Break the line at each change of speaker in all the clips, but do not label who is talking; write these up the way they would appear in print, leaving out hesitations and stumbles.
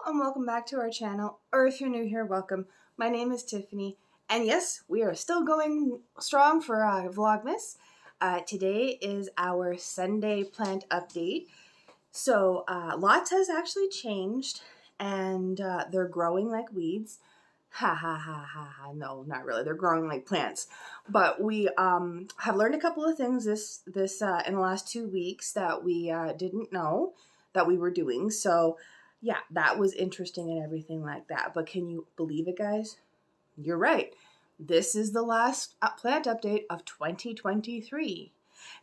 and welcome back to our channel, or if you're new here, welcome. My name is Tiffany, and yes, we are still going strong for Vlogmas. Today is our Sunday plant update. So lots has actually changed, and they're growing like weeds. Ha ha ha ha ha, no, not really, they're growing like plants. But we have learned a couple of things this in the last 2 weeks that we didn't know that we were doing. So yeah, that was interesting and everything like that. But can you believe it, guys? You're right. This is the last plant update of 2023.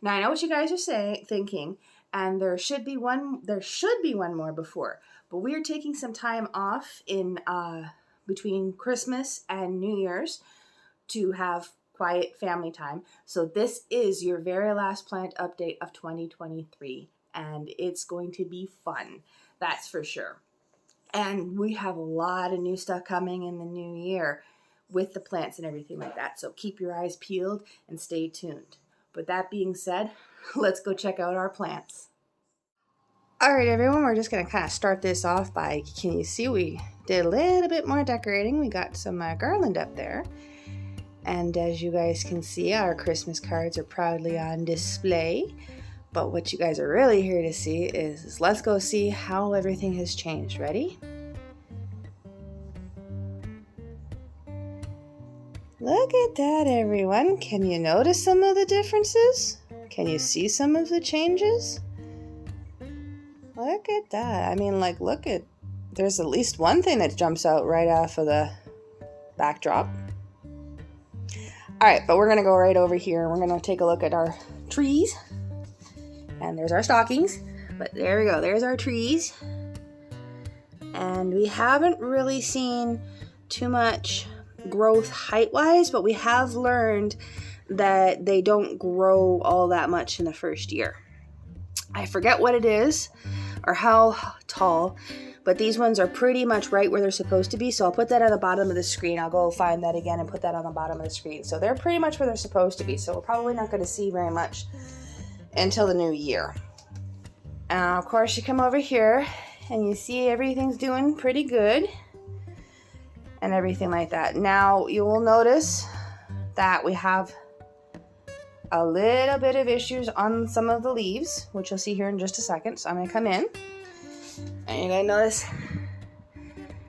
Now I know what you guys are thinking, and there should be one more before. But we are taking some time off in between Christmas and New Year's to have quiet family time. So this is your very last plant update of 2023, and it's going to be fun. That's for sure. And we have a lot of new stuff coming in the new year with the plants and everything like that. So keep your eyes peeled and stay tuned. But that being said, let's go check out our plants. All right, everyone, we're just going to kind of start this off by, can you see we did a little bit more decorating. We got some garland up there. And as you guys can see, our Christmas cards are proudly on display. But what you guys are really here to see is let's go see how everything has changed. Ready? Look at that, everyone. Can you notice some of the differences? Can you see some of the changes? Look at that. I mean, like, there's at least one thing that jumps out right off of the backdrop. All right, but we're going to go right over here. We're going to take a look at our trees. And there's our stockings, but there we go, there's our trees. And we haven't really seen too much growth height-wise, but we have learned that they don't grow all that much in the first year. I forget what it is or how tall, but these ones are pretty much right where they're supposed to be. So I'll put that on the bottom of the screen. I'll go find that again and put that on the bottom of the screen. So they're pretty much where they're supposed to be. So we're probably not going to see very much until the new year. And of course you come over here and you see everything's doing pretty good and everything like that. Now you will notice that we have a little bit of issues on some of the leaves, which you'll see here in just a second. So I'm going to come in and you're going to notice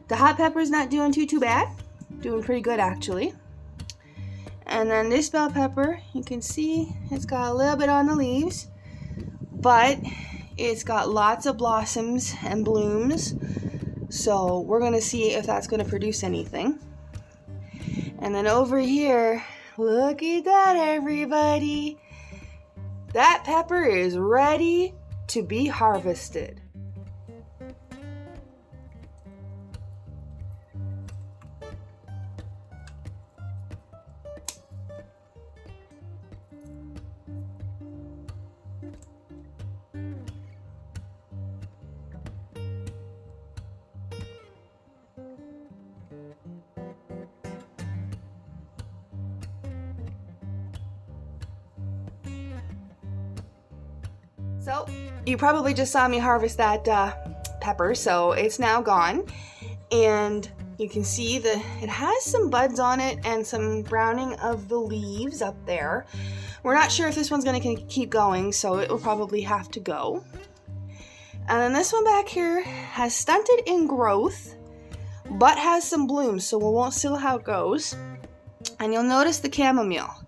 the hot pepper's not doing too bad, doing pretty good actually. And then this bell pepper, you can see it's got a little bit on the leaves, but it's got lots of blossoms and blooms. So we're going to see if that's going to produce anything. And then over here, look at that, everybody. That pepper is ready to be harvested. So you probably just saw me harvest that pepper, so it's now gone. And you can see it has some buds on it and some browning of the leaves up there. We're not sure if this one's going to keep going, so it will probably have to go. And then this one back here has stunted in growth, but has some blooms, so we won't see how it goes. And you'll notice the chamomile.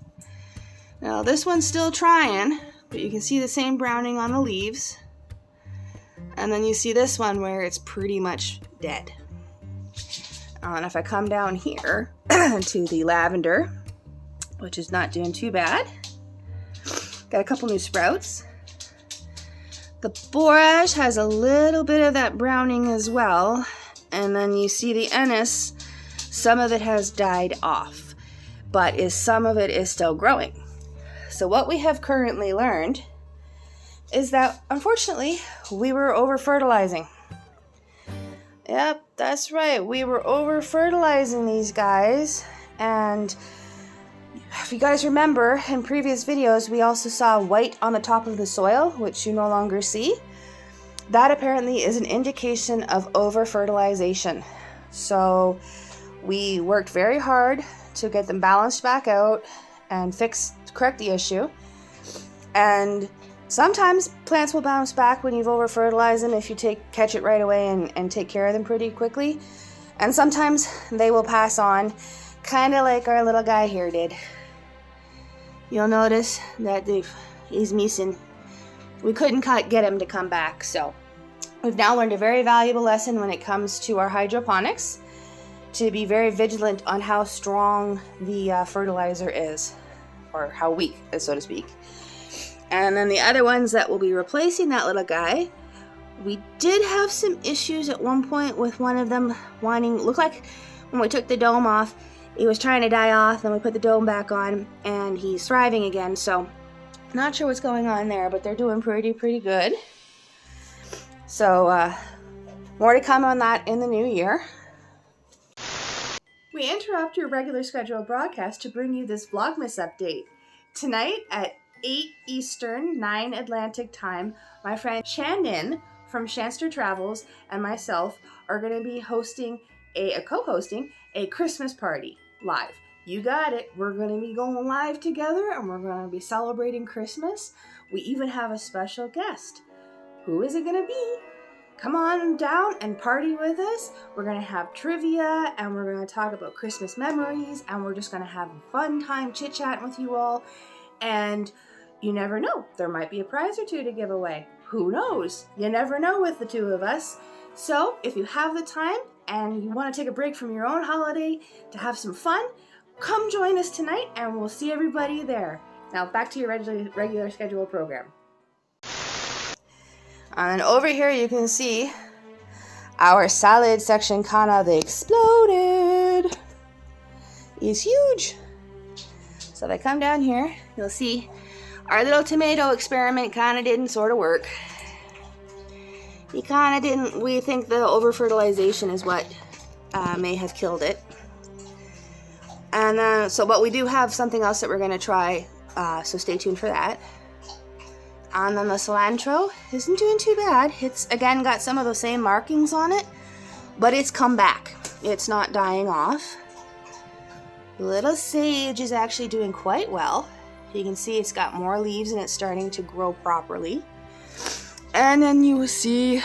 Now this one's still trying, but you can see the same browning on the leaves. And then you see this one where it's pretty much dead. And if I come down here to the lavender, which is not doing too bad, got a couple new sprouts. The borage has a little bit of that browning as well. And then you see the anise, some of it has died off, but some of it is still growing. So what we have currently learned is that, unfortunately, we were over-fertilizing. Yep, that's right. We were over-fertilizing these guys. And if you guys remember, in previous videos, we also saw white on the top of the soil, which you no longer see. that apparently is an indication of over-fertilization. So we worked very hard to get them balanced back out and correct the issue. And sometimes plants will bounce back when you've over-fertilized them if you catch it right away and take care of them pretty quickly. And sometimes they will pass on, kind of like our little guy here did. You'll notice that he's missing. We couldn't get him to come back, so we've now learned a very valuable lesson when it comes to our hydroponics, to be very vigilant on how strong the fertilizer is, or how weak, so to speak. And then the other ones that will be replacing that little guy, we did have some issues at one point with one of them looked like when we took the dome off, he was trying to die off, then we put the dome back on, and he's thriving again, so not sure what's going on there, but they're doing pretty good. So, more to come on that in the new year. We interrupt your regular scheduled broadcast to bring you this Vlogmas update. Tonight at 8 Eastern, 9 Atlantic time, my friend Shannon from Shanster Travels and myself are going to be co-hosting a Christmas party live. You got it. We're going to be going live together and we're going to be celebrating Christmas. We even have a special guest. Who is it going to be? Come on down and party with us. We're going to have trivia and we're going to talk about Christmas memories and we're just going to have a fun time chit-chatting with you all. And you never know. There might be a prize or two to give away. Who knows? You never know with the two of us. So if you have the time and you want to take a break from your own holiday to have some fun, come join us tonight and we'll see everybody there. Now back to your regular scheduled program. And over here you can see our salad section they exploded. It's huge. So if I come down here, you'll see our little tomato experiment kind of didn't sort of work. We think the over-fertilization is what may have killed it. And but we do have something else that we're going to try, so stay tuned for that. And then the cilantro isn't doing too bad. It's, again, got some of the same markings on it, but it's come back. It's not dying off. Little sage is actually doing quite well. You can see it's got more leaves and it's starting to grow properly. And then you see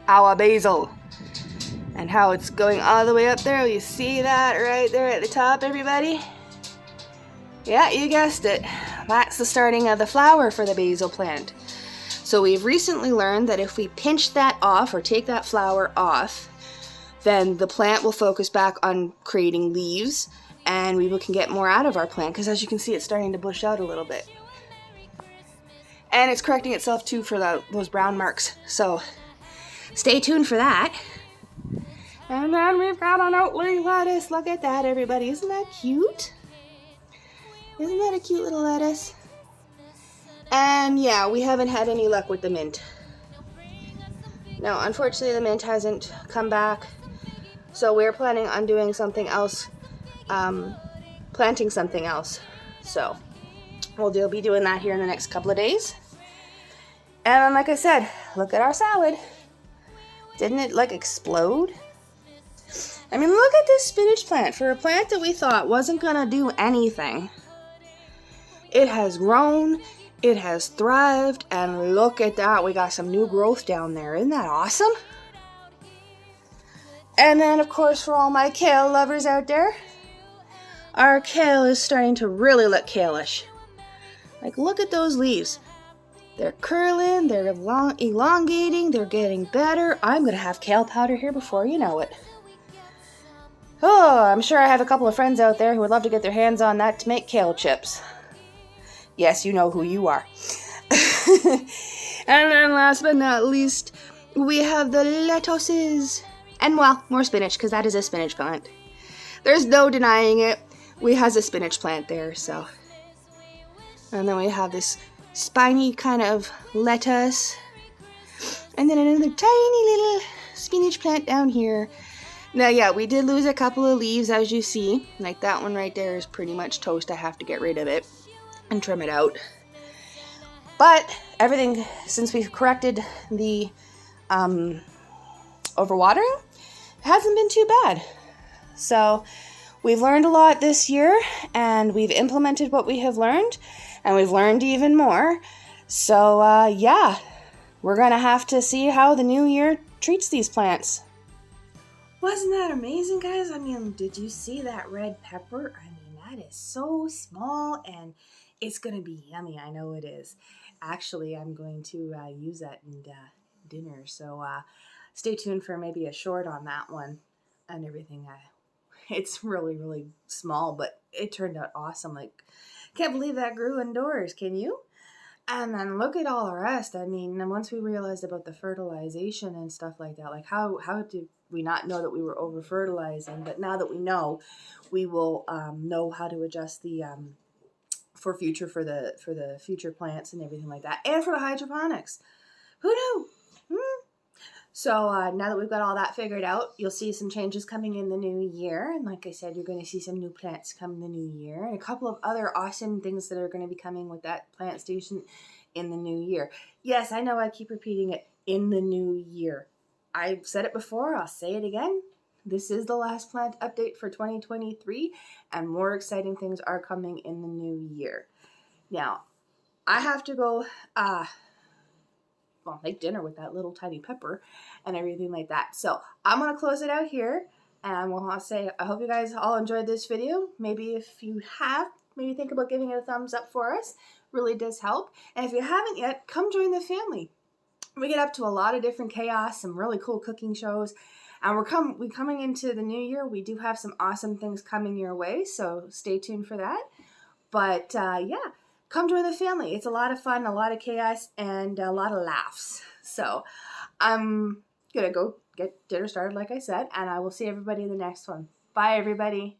our basil and how it's going all the way up there. You see that right there at the top, everybody? Yeah, you guessed it. That's the starting of the flower for the basil plant. So we've recently learned that if we pinch that off or take that flower off, then the plant will focus back on creating leaves and we can get more out of our plant, because as you can see, it's starting to bush out a little bit. And it's correcting itself too for those brown marks. So stay tuned for that. And then we've got an outling lettuce. Look at that, everybody. Isn't that cute? Isn't that a cute little lettuce? And yeah, we haven't had any luck with the mint. No, unfortunately the mint hasn't come back. So we're planning on doing something else, planting something else. So we'll be doing that here in the next couple of days. And like I said, look at our salad. Didn't it like explode? I mean, look at this spinach plant. For a plant that we thought wasn't gonna do anything, it has grown, it has thrived, and look at that. We got some new growth down there. Isn't that awesome? And then, of course, for all my kale lovers out there, our kale is starting to really look kale-ish. Like, look at those leaves. They're curling, they're elongating, they're getting better. I'm going to have kale powder here before you know it. Oh, I'm sure I have a couple of friends out there who would love to get their hands on that to make kale chips. Yes, you know who you are. And then last but not least, we have the lettuces. And well, more spinach, because that is a spinach plant. There's no denying it. We has a spinach plant there, so. And then we have this spiny kind of lettuce. And then another tiny little spinach plant down here. Now, yeah, we did lose a couple of leaves, as you see. Like that one right there is pretty much toast. I have to get rid of it and trim it out. But everything, since we've corrected the overwatering, hasn't been too bad. So we've learned a lot this year, and we've implemented what we have learned, and we've learned even more. So yeah, we're gonna have to see how the new year treats these plants. Wasn't that amazing, guys? I mean, did you see that red pepper? I mean, that is so small, and it's gonna be yummy. I know it is. Actually, I'm going to use that in dinner, so stay tuned for maybe a short on that one and everything. It's really, really small, but it turned out awesome. Like, can't believe that grew indoors, can you? And then look at all the rest. I mean, and once we realized about the fertilization and stuff like that, like how did we not know that we were over fertilizing? But now that we know, we will know how to adjust the for the future plants and everything like that, and for the hydroponics. Who knew? So now that we've got all that figured out, you'll see some changes coming in the new year. And like I said, you're going to see some new plants come in the new year, and a couple of other awesome things that are going to be coming with that plant station in the new year. Yes, I know I keep repeating it, in the new year. I've said it before, I'll say it again. This is the last plant update for 2023, and more exciting things are coming in the new year. Now, I have to go make dinner with that little tiny pepper and everything like that. So I'm going to close it out here, and we'll say I hope you guys all enjoyed this video. Maybe if you have, maybe think about giving it a thumbs up for us. Really does help. And if you haven't yet, come join the family. We get up to a lot of different chaos, some really cool cooking shows, and we're coming into the new year. We do have some awesome things coming your way, so stay tuned for that. But yeah, come join the family. It's a lot of fun, a lot of chaos, and a lot of laughs. So I'm going to go get dinner started, like I said, and I will see everybody in the next one. Bye, everybody.